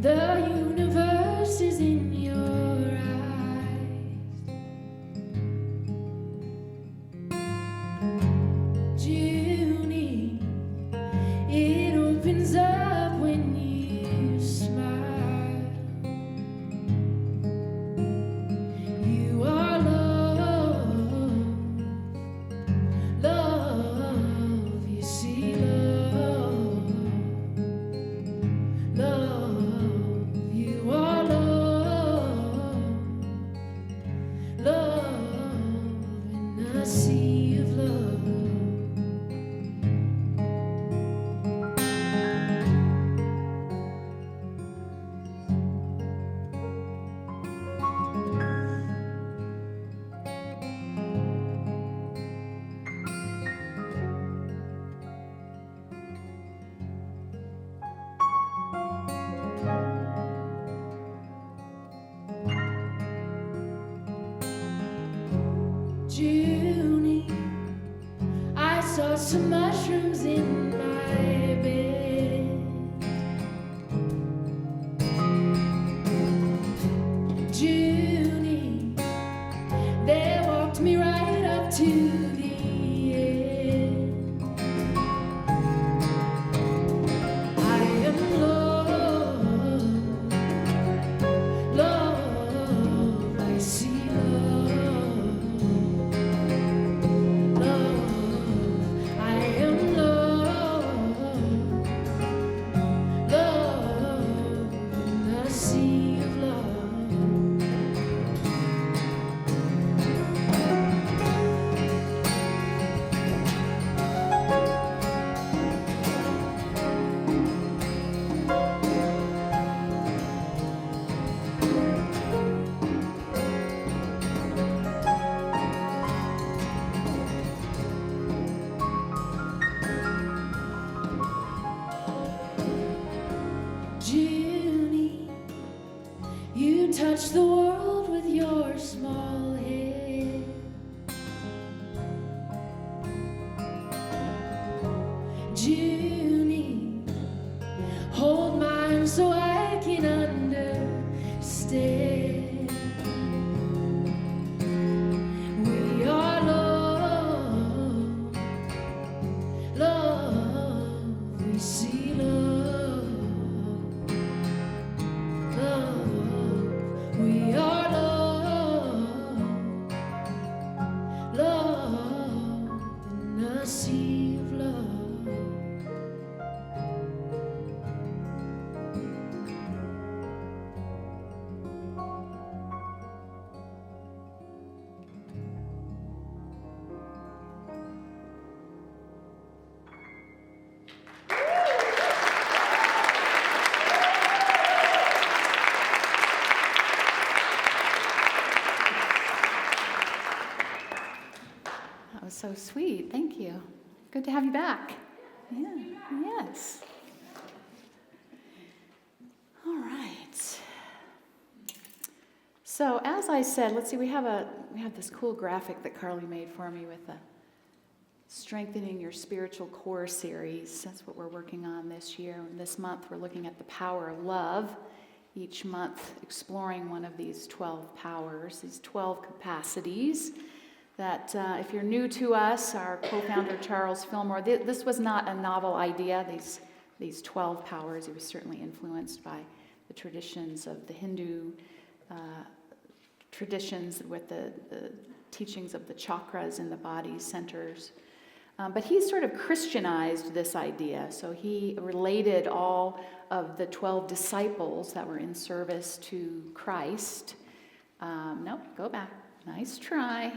The universe is in your eyes. Junie, it opens up when you smile. You are love, love, you see love, love, you are love, love, in a sea of love. Junie, I saw some mushrooms in my bed. Junie, they walked me right up to the end. I am love, love, I see love. Love, I am love, love, in a sea of love. Junie, you touch the world with your small head. Junie, hold mine so I can understand. We are love, love, we see love, love, we are love, love, in a sea of love. That was so sweet. Thank you. Good to have you back. Yeah. Yes. All right. So as I said, let's see. We have this cool graphic that Carly made for me with the Strengthening Your Spiritual Core series. That's what we're working on this year. This month, we're looking at the power of love. Each month, exploring one of these 12 powers, these 12 capacities. That if you're new to us, our co-founder Charles Fillmore, this was not a novel idea, these 12 powers. He was certainly influenced by the traditions of the Hindu traditions with the teachings of the chakras in the body centers. But he sort of Christianized this idea. So he related all of the 12 disciples that were in service to Christ. Nope, go back. Nice try.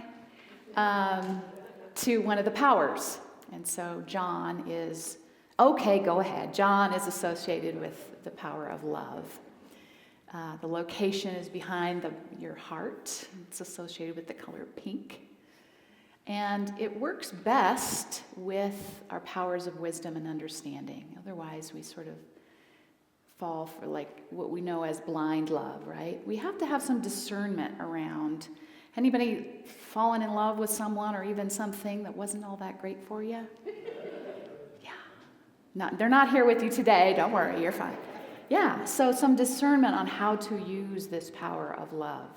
To one of the powers. And so John is, okay, go ahead. John is associated with the power of love. The location is behind your heart. It's associated with the color pink. And it works best with our powers of wisdom and understanding. Otherwise, we sort of fall for like what we know as blind love, right? We have to have some discernment around. Anybody fallen in love with someone or even something that wasn't all that great for you? Yeah. No, they're not here with you today. Don't worry, you're fine. yeah, so some discernment on how to use this power of love.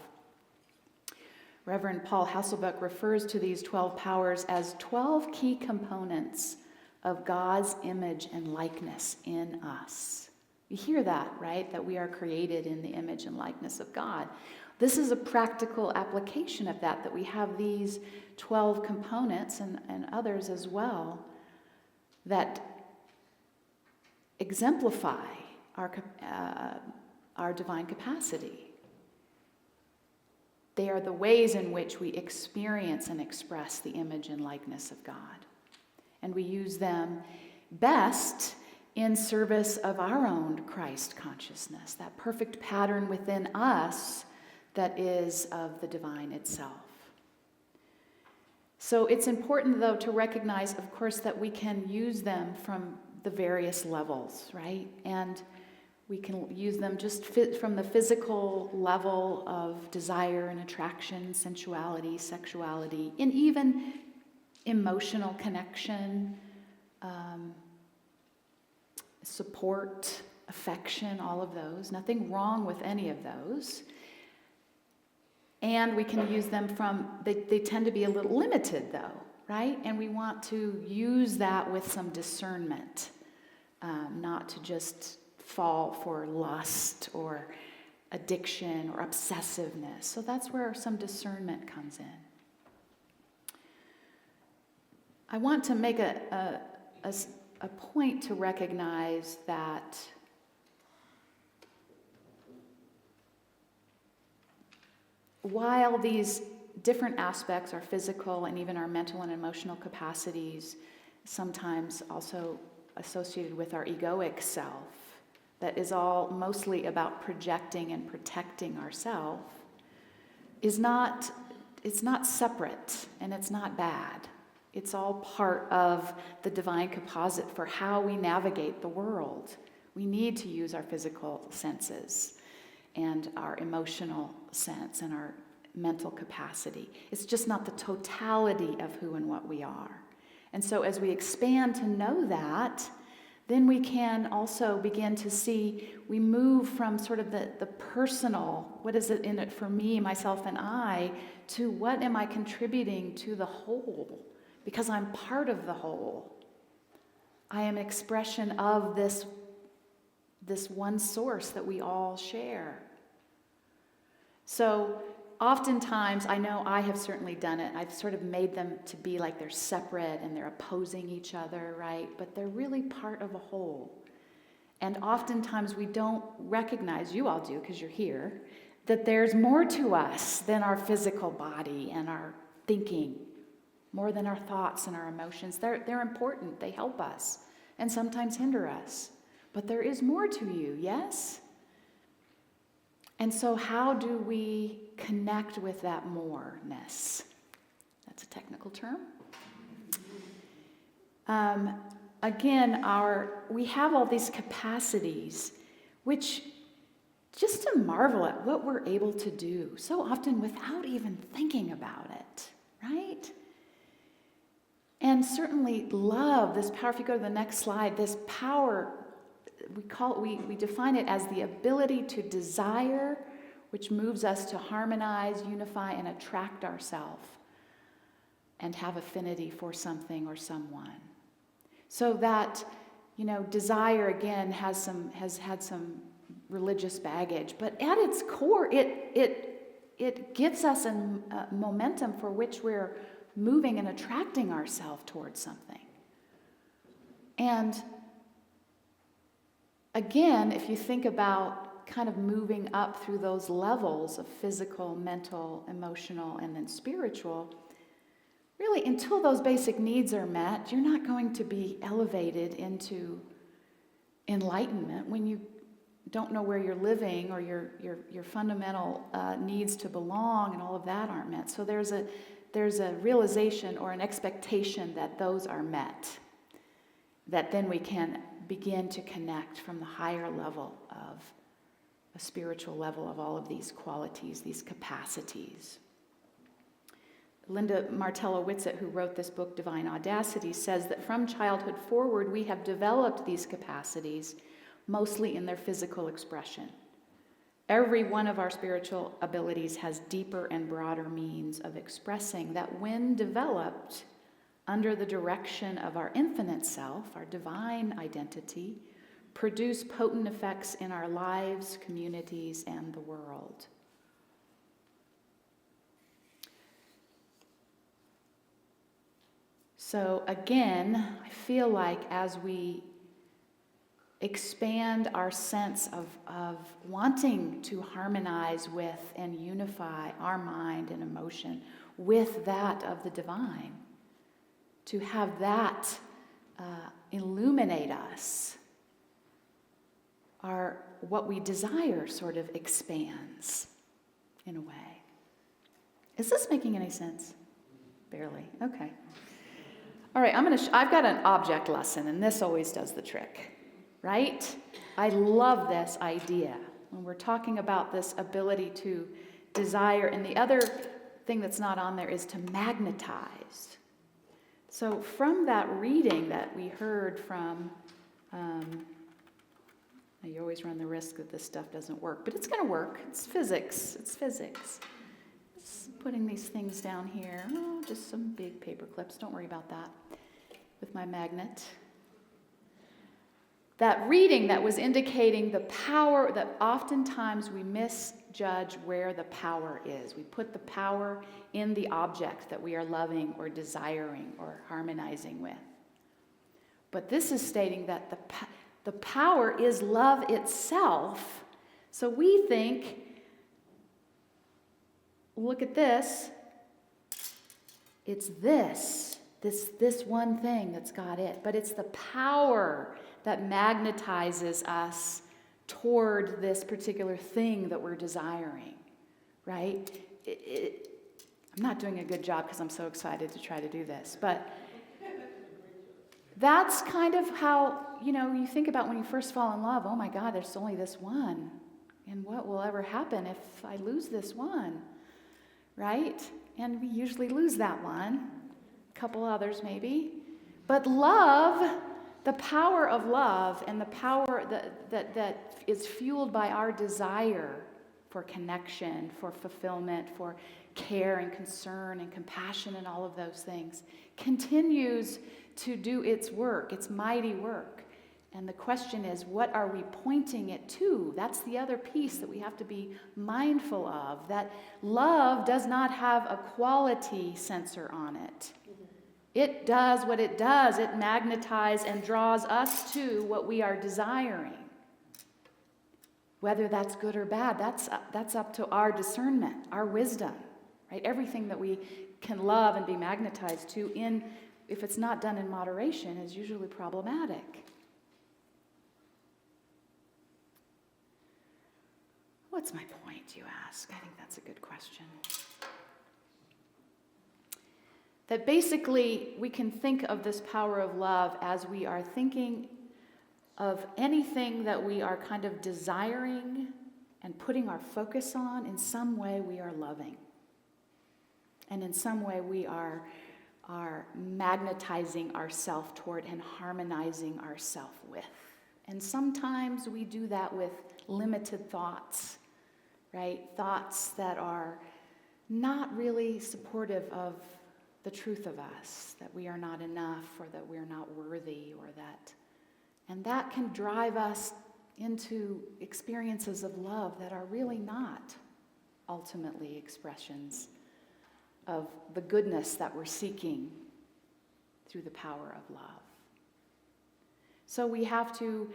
Reverend Paul Hasselbeck refers to these 12 powers as 12 key components of God's image and likeness in us. You hear that, right? That we are created in the image and likeness of God. This is a practical application of that we have these 12 components and others as well that exemplify our divine capacity. They are the ways in which we experience and express the image and likeness of God. And we use them best in service of our own Christ consciousness, that perfect pattern within us that is of the divine itself. So it's important, though, to recognize, of course, that we can use them from the various levels, right? And we can use them just from the physical level of desire and attraction, sensuality, sexuality, and even emotional connection, support, affection, all of those. Nothing wrong with any of those. And we can use them they tend to be a little limited, though, right? And we want to use that with some discernment, not to just fall for lust or addiction or obsessiveness. So that's where some discernment comes in. I want to make a point to recognize that while these different aspects, our physical and even our mental and emotional capacities, sometimes also associated with our egoic self, that is all mostly about projecting and protecting ourselves, it's not separate and it's not bad. It's all part of the divine composite for how we navigate the world. We need to use our physical senses and our emotional sense and our mental capacity. It's just not the totality of who and what we are. And so as we expand to know that, then we can also begin to see, we move from sort of the personal, what is it in it for me, myself, and I, to what am I contributing to the whole? Because I'm part of the whole. I am expression of this one source that we all share. So oftentimes, I know I have certainly done it. I've sort of made them to be like they're separate and they're opposing each other, right? But they're really part of a whole. And oftentimes we don't recognize, you all do because you're here, that there's more to us than our physical body and our thinking, more than our thoughts and our emotions. They're important. They help us and sometimes hinder us. But there is more to you, yes? And so how do we connect with that more-ness? That's a technical term. Again, we have all these capacities, which just to marvel at what we're able to do, so often without even thinking about it, right? And certainly love, this power, if you go to the next slide, this power, we define it as the ability to desire, which moves us to harmonize, unify, and attract ourselves and have affinity for something or someone. So that, desire again has had some religious baggage, but at its core, it gives us a momentum for which we're moving and attracting ourselves towards something. And again, if you think about kind of moving up through those levels of physical, mental, emotional, and then spiritual, really until those basic needs are met, you're not going to be elevated into enlightenment when you don't know where you're living or your fundamental needs to belong and all of that aren't met. So there's a realization or an expectation that those are met, that then we can begin to connect from the higher level of a spiritual level of all of these qualities, these capacities. Linda Martello-Whitsett, who wrote this book, Divine Audacity, says that from childhood forward, we have developed these capacities mostly in their physical expression. Every one of our spiritual abilities has deeper and broader means of expressing that, when developed under the direction of our infinite self, our divine identity, produce potent effects in our lives, communities, and the world. So again, I feel like as we expand our sense of wanting to harmonize with and unify our mind and emotion with that of the divine, to have that illuminate us, what we desire sort of expands in a way. Is this making any sense? Barely. Okay. All right, I've got an object lesson, and this always does the trick, right? I love this idea when we're talking about this ability to desire, and the other thing that's not on there is to magnetize. So from that reading that we heard from, you always run the risk that this stuff doesn't work, but it's going to work. It's physics. Putting these things down here. Oh, just some big paper clips. Don't worry about that with my magnet. That reading that was indicating the power, that oftentimes we misjudge where the power is. We put the power in the object that we are loving or desiring or harmonizing with. But this is stating that the power is love itself. So we think, look at this. It's this one thing that's got it. But it's the power that magnetizes us toward this particular thing that we're desiring, right? I'm not doing a good job because I'm so excited to try to do this. But that's kind of how, you think about when you first fall in love. Oh my God, there's only this one. And what will ever happen if I lose this one? Right? And we usually lose that one. A couple others maybe. But love, the power of love and the power that is fueled by our desire for connection, for fulfillment, for care and concern and compassion and all of those things, continues to do its work, its mighty work. And the question is, what are we pointing it to? That's the other piece that we have to be mindful of, that love does not have a quality sensor on it. It does what it does. It magnetizes and draws us to what we are desiring. Whether that's good or bad, that's up to our discernment, our wisdom, right? Everything that we can love and be magnetized to, if it's not done in moderation, is usually problematic. What's my point, you ask? I think that's a good question. That basically we can think of this power of love as we are thinking of anything that we are kind of desiring and putting our focus on. In some way we are loving. And in some way we are magnetizing ourselves toward and harmonizing ourselves with. And sometimes we do that with limited thoughts, right? Thoughts that are not really supportive of the truth of us, that we are not enough or that we're not worthy and that can drive us into experiences of love that are really not ultimately expressions of the goodness that we're seeking through the power of love. So we have to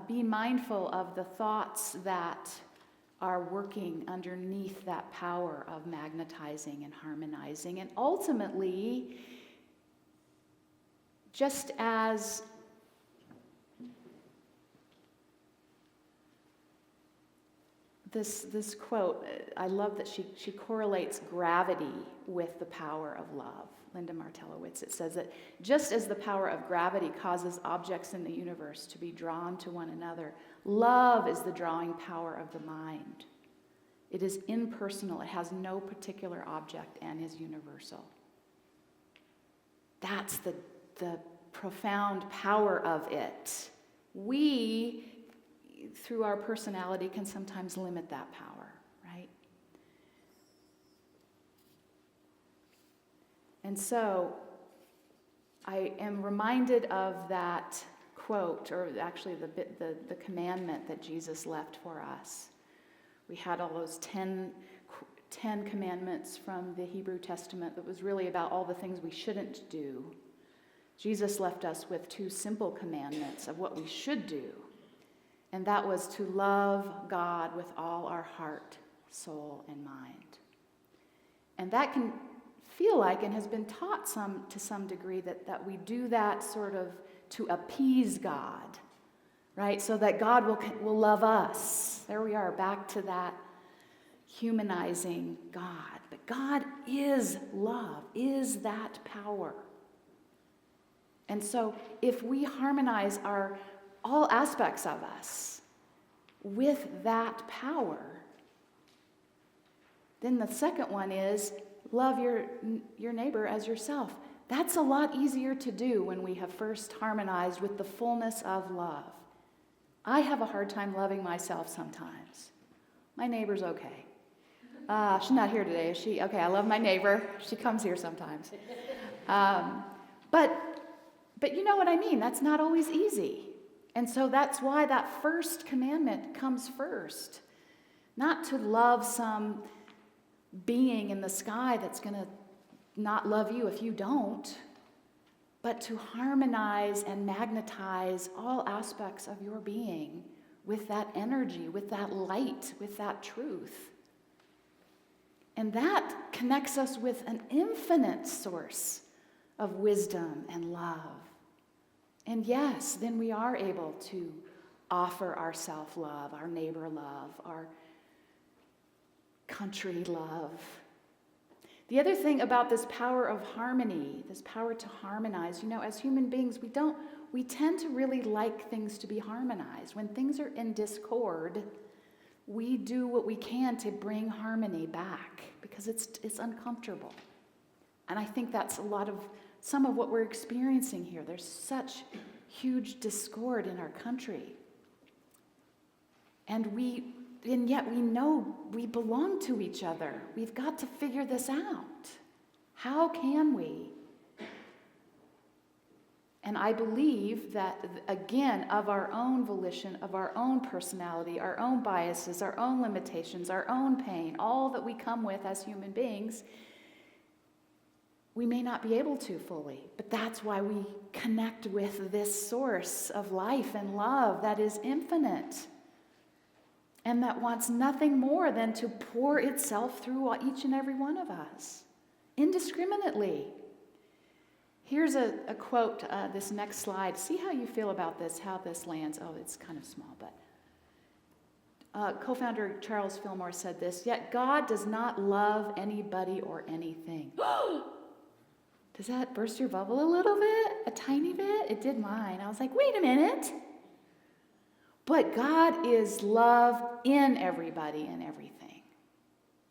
be mindful of the thoughts that are working underneath that power of magnetizing and harmonizing. And ultimately, just as this quote, I love that she correlates gravity with the power of love. Linda Martellowitz, it says that just as the power of gravity causes objects in the universe to be drawn to one another, love is the drawing power of the mind. It is impersonal. It has no particular object and is universal. That's the profound power of it. We through our personality can sometimes limit that power, right? And so I am reminded of that quote, or actually the commandment that Jesus left for us. We had all those 10 commandments from the Hebrew Testament that was really about all the things we shouldn't do. Jesus left us with 2 simple commandments of what we should do. And that was to love God with all our heart, soul, and mind. And that can feel like, and has been taught to some degree, that we do that sort of to appease God, right? So that God will love us. There we are, back to that humanizing God. But God is love, is that power. And so if we harmonize all aspects of us with that power, then the second one is love your neighbor as yourself. That's a lot easier to do when we have first harmonized with the fullness of love. I have a hard time loving myself sometimes. My neighbor's okay. She's not here today, is she? Okay, I love my neighbor. She comes here sometimes. But you know what I mean. That's not always easy. And so that's why that first commandment comes first. Not to love some being in the sky that's going to not love you if you don't, but to harmonize and magnetize all aspects of your being with that energy, with that light, with that truth. And that connects us with an infinite source of wisdom and love. And yes, then we are able to offer our self-love, our neighbor love, our country love. The other thing about this power of harmony, this power to harmonize, as human beings, we tend to really like things to be harmonized. When things are in discord, we do what we can to bring harmony back because it's uncomfortable. And I think that's some of what we're experiencing here. There's such huge discord in our country. And yet we know we belong to each other. We've got to figure this out. How can we? And I believe that, again, of our own volition, of our own personality, our own biases, our own limitations, our own pain, all that we come with as human beings, we may not be able to fully. But that's why we connect with this source of life and love that is infinite and that wants nothing more than to pour itself through each and every one of us indiscriminately. Here's a quote, this next slide. See how you feel about this, how this lands. Oh, it's kind of small, but co-founder Charles Fillmore said this: "Yet God does not love anybody or anything." Does that burst your bubble a little bit? A tiny bit? It did mine. I was like, wait a minute. But God is love in everybody and everything.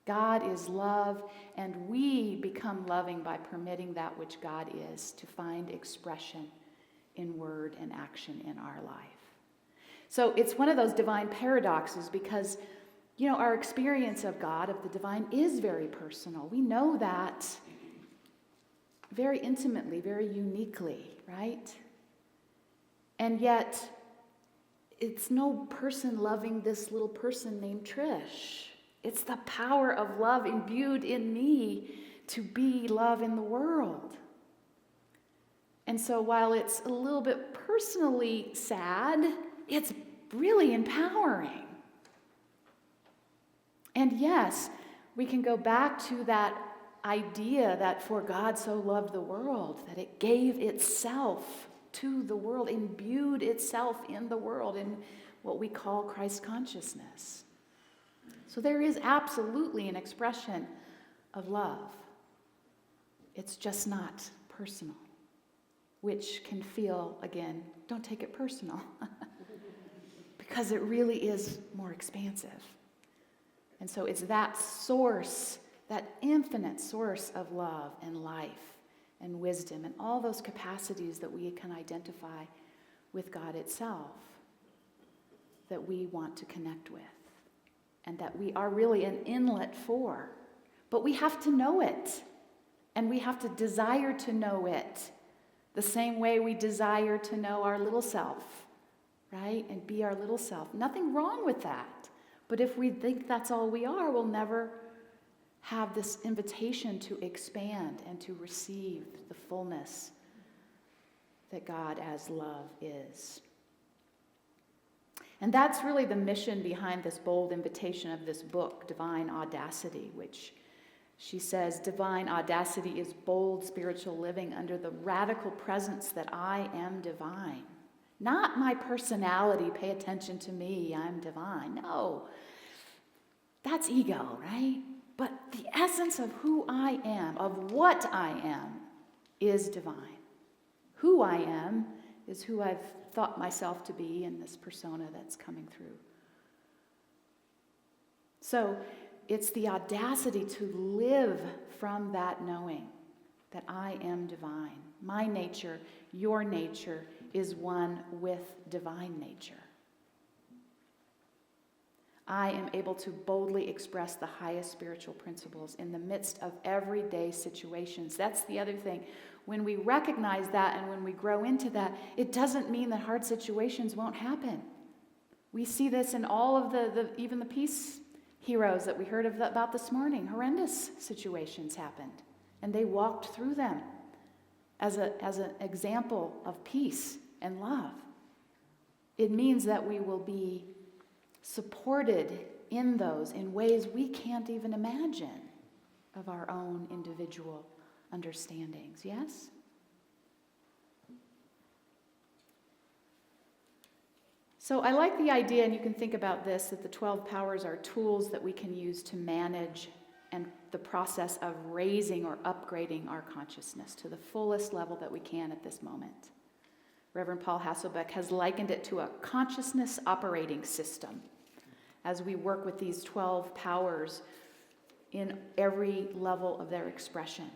God is love, and we become loving by permitting that which God is to find expression in word and action in our life. So it's one of those divine paradoxes because, our experience of God, of the divine, is very personal. We know that very intimately, very uniquely, right? And yet, it's no person loving this little person named Trish. It's the power of love imbued in me to be love in the world. And so while it's a little bit personally sad, it's really empowering. And yes, we can go back to that idea that for God so loved the world, that it gave itself to the world, imbued itself in the world in what we call Christ consciousness. So there is absolutely an expression of love. It's just not personal, which can feel, again, don't take it personal, because it really is more expansive. And so it's that source, that infinite source of love and life and wisdom and all those capacities that we can identify with God itself. that we want to connect with and that we are really an inlet for. But we have to know it, and we have to desire to know it the same way we desire to know our little self, right? And be our little self. Nothing wrong with that. But if we think that's all we are, we'll never have this invitation to expand and to receive the fullness that God as love is. And that's really the mission behind this bold invitation of this book, Divine Audacity, which she says, divine audacity is bold spiritual living under the radical presence that I am divine. Not my personality, pay attention to me, I'm divine. No, that's ego, right? But the essence of who I am, of what I am, is divine. Who I am is who I've thought myself to be in this persona that's coming through. So it's the audacity to live from that knowing that I am divine. My nature, your nature, is one with divine nature. I am able to boldly express the highest spiritual principles in the midst of everyday situations. That's the other thing. When we recognize that and when we grow into that, it doesn't mean that hard situations won't happen. We see this in all of even the peace heroes that we heard about this morning. Horrendous situations happened, and they walked through them as an example of peace and love. It means that we will be supported in those in ways we can't even imagine of our own individual understandings. Yes? So I like the idea, and you can think about this, that the 12 powers are tools that we can use to manage and the process of raising or upgrading our consciousness to the fullest level that we can at this moment. Reverend Paul Hasselbeck has likened it to a consciousness operating system as we work with these 12 powers in every level of their expression.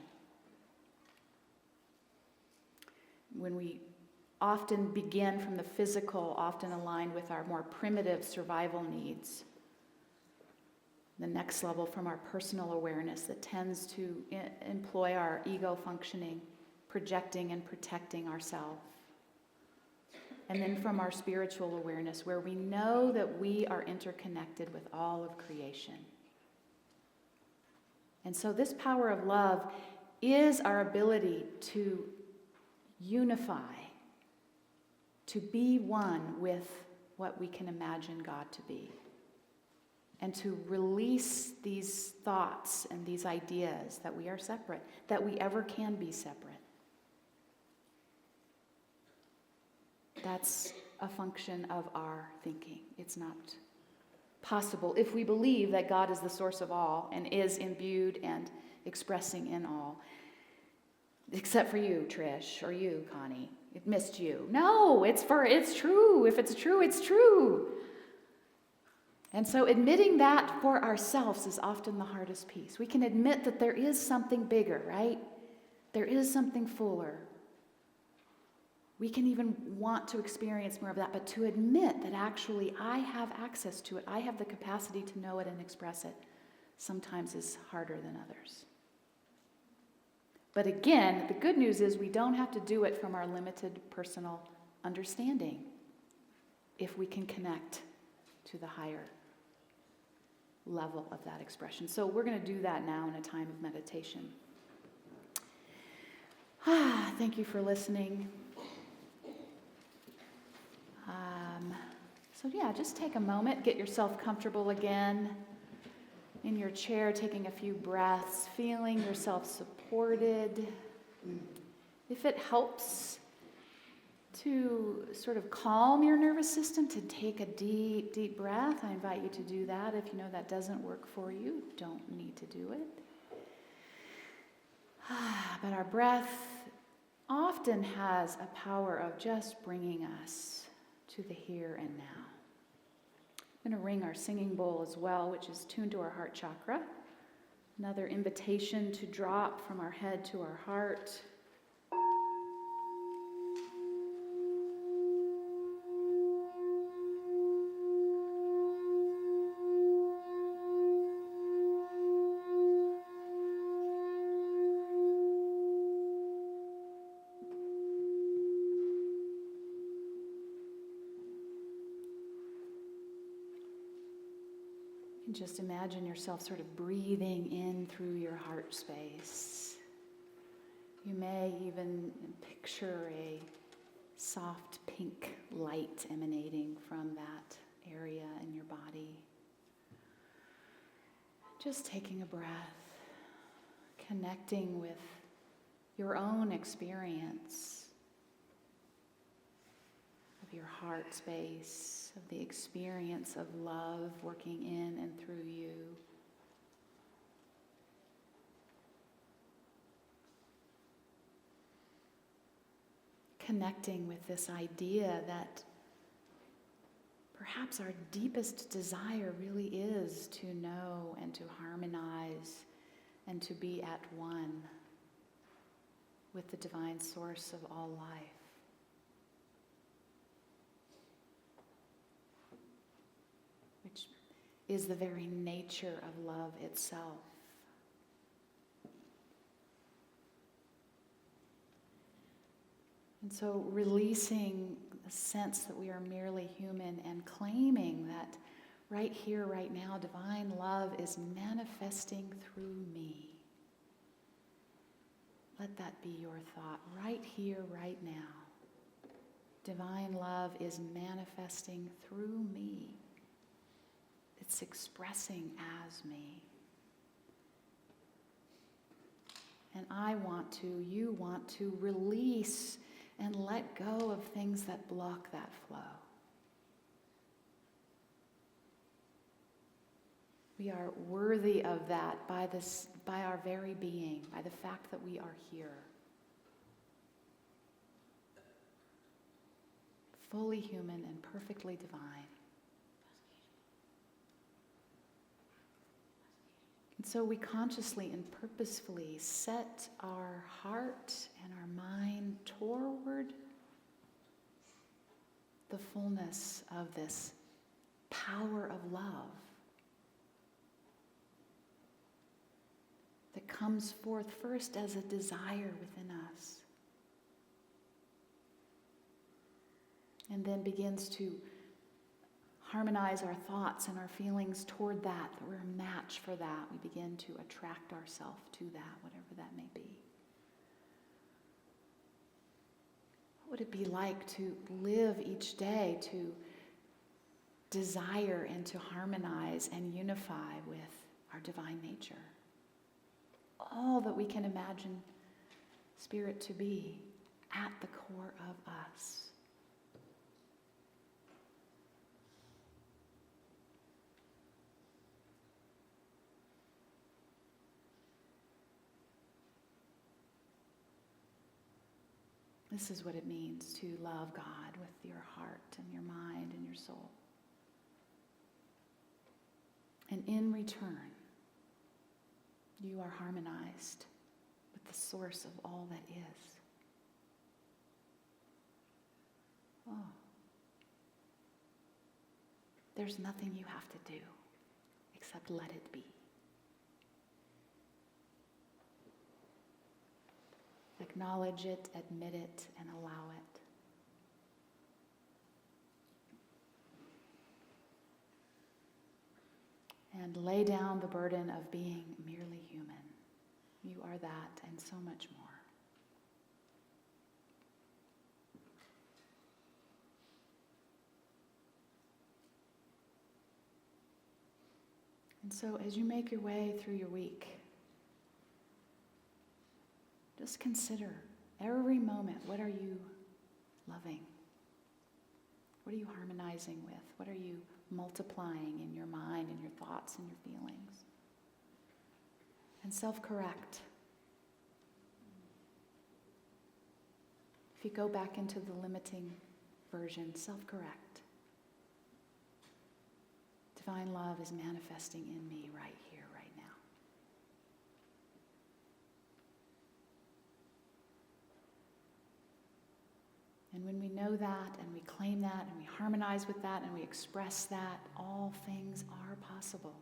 When we often begin from the physical, often aligned with our more primitive survival needs, the next level from our personal awareness that tends to employ our ego functioning, projecting and protecting ourselves. And then from our spiritual awareness, where we know that we are interconnected with all of creation. And so this power of love is our ability to unify, to be one with what we can imagine God to be, and to release these thoughts and these ideas that we are separate, that we ever can be separate. That's a function of our thinking. It's not possible if we believe that God is the source of all and is imbued and expressing in all. Except for you, Trish, or you, Connie. It missed you. No, it's true. If it's true, it's true. And so admitting that for ourselves is often the hardest piece. We can admit that there is something bigger, right? There is something fuller. We can even want to experience more of that, but to admit that actually I have access to it, I have the capacity to know it and express it, sometimes is harder than others. But again, the good news is we don't have to do it from our limited personal understanding if we can connect to the higher level of that expression. So we're going to do that now in a time of meditation. Thank you for listening. So yeah, just take a moment, get yourself comfortable again in your chair, taking a few breaths, feeling yourself supported. If it helps to sort of calm your nervous system, to take a deep, deep breath, I invite you to do that. If you know that doesn't work for you, don't need to do it. But our breath often has a power of just bringing us to the here and now. I'm going to ring our singing bowl as well, which is tuned to our heart chakra. Another invitation to drop from our head to our heart. And just imagine yourself sort of breathing in through your heart space. You may even picture a soft pink light emanating from that area in your body. Just taking a breath, connecting with your own experience of your heart space, of the experience of love working in and through you. Connecting with this idea that perhaps our deepest desire really is to know and to harmonize and to be at one with the divine source of all life. Which is the very nature of love itself. And so releasing the sense that we are merely human and claiming that right here, right now, divine love is manifesting through me. Let that be your thought. Right here, right now. Divine love is manifesting through me. It's expressing as me. And you want to release and let go of things that block that flow. We are worthy of that by our very being, by the fact that we are here. Fully human and perfectly divine. And so we consciously and purposefully set our heart and our mind toward the fullness of this power of love that comes forth first as a desire within us and then begins to harmonize our thoughts and our feelings toward that we're a match for that. We begin to attract ourselves to that, whatever that may be. What would it be like to live each day to desire and to harmonize and unify with our divine nature? All that we can imagine Spirit to be at the core of us. This is what it means to love God with your heart and your mind and your soul. And in return, you are harmonized with the source of all that is. Oh. There's nothing you have to do except let it be. Acknowledge it, admit it, and allow it. And lay down the burden of being merely human. You are that and so much more. And so as you make your way through your week, just consider every moment, what are you loving? What are you harmonizing with? What are you multiplying in your mind and your thoughts and your feelings? And self-correct. If you go back into the limiting version, self-correct. Divine love is manifesting in me right here, right now. And when we know that and we claim that and we harmonize with that and we express that, all things are possible.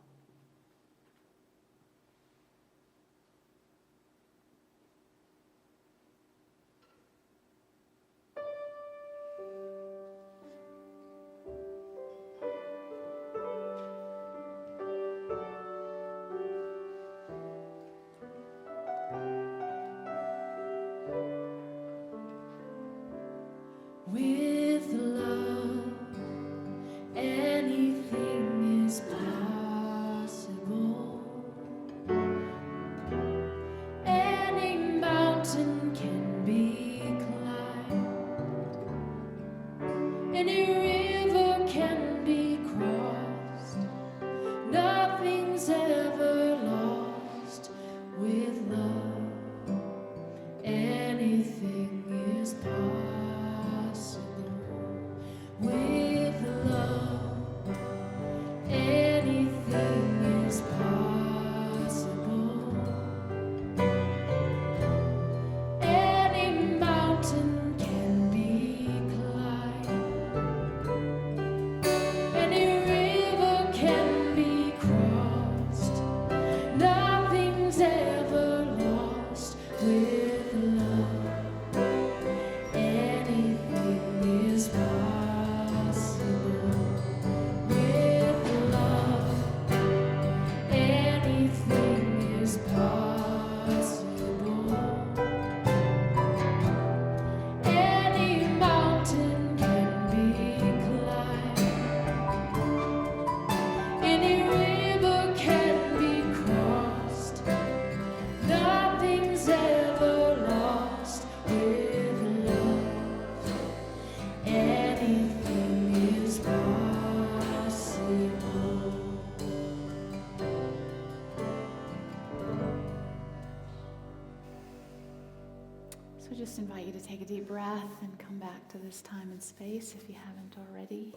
just invite you to take a deep breath and come back to this time and space if you haven't already.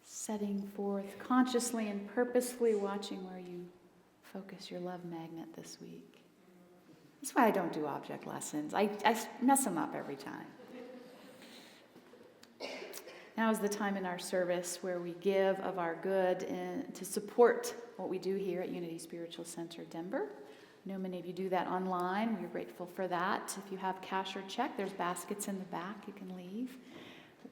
Setting forth consciously and purposefully watching where you focus your love magnet this week. That's why I don't do object lessons. I mess them up every time. Now is the time in our service where we give of our good to support what we do here at Unity Spiritual Center Denver. I know many of you do that online. We're grateful for that. If you have cash or check, there's baskets in the back you can leave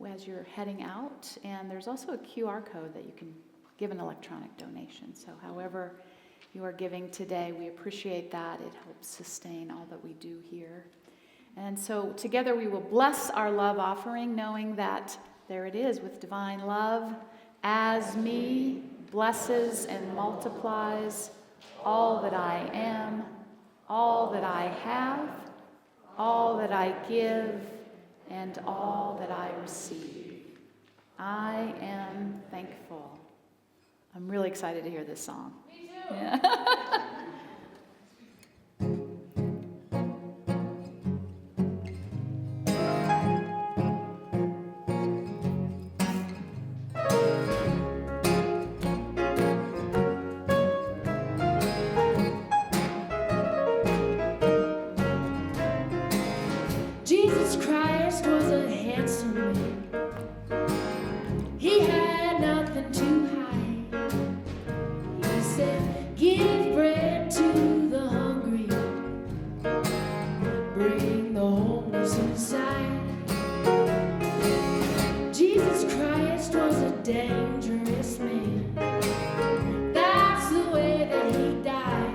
as you're heading out. And there's also a QR code that you can give an electronic donation. So however you are giving today, we appreciate that. It helps sustain all that we do here. And so together we will bless our love offering, knowing that there it is with divine love as me blesses and multiplies all that I am, all that I have, all that I give, and all that I receive. I am thankful. I'm really excited to hear this song. Me too. Yeah. Jesus Christ was a handsome man. He had nothing to hide. He said, give bread to the hungry, bring the homeless inside. Jesus Christ was a dangerous man. That's the way that he died.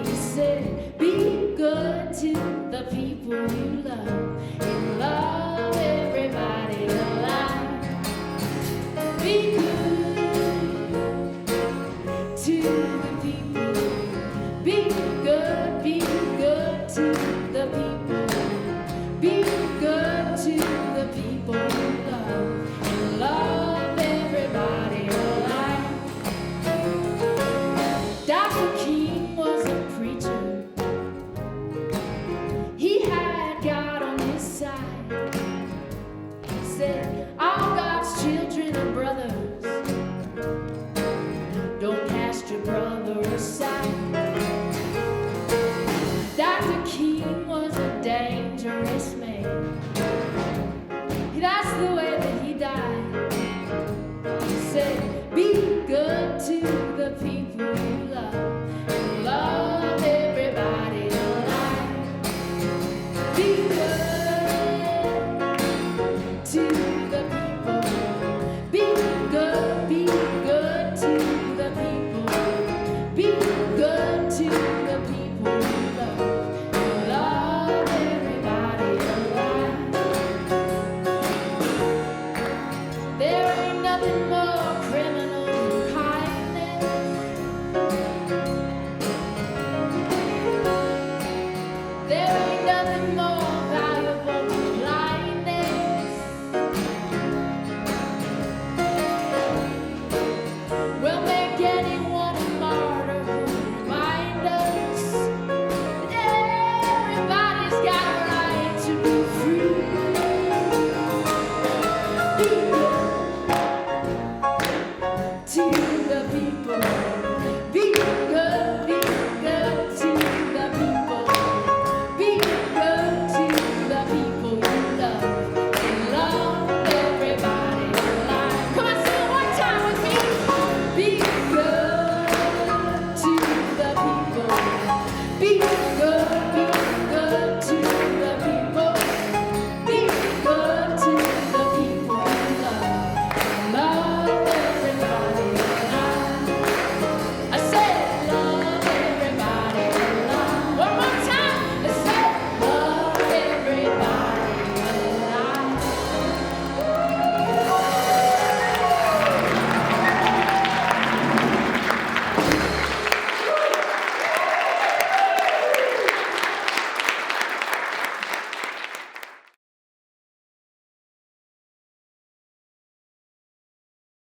He said, be good to the people you love, and love everybody alive. Be good.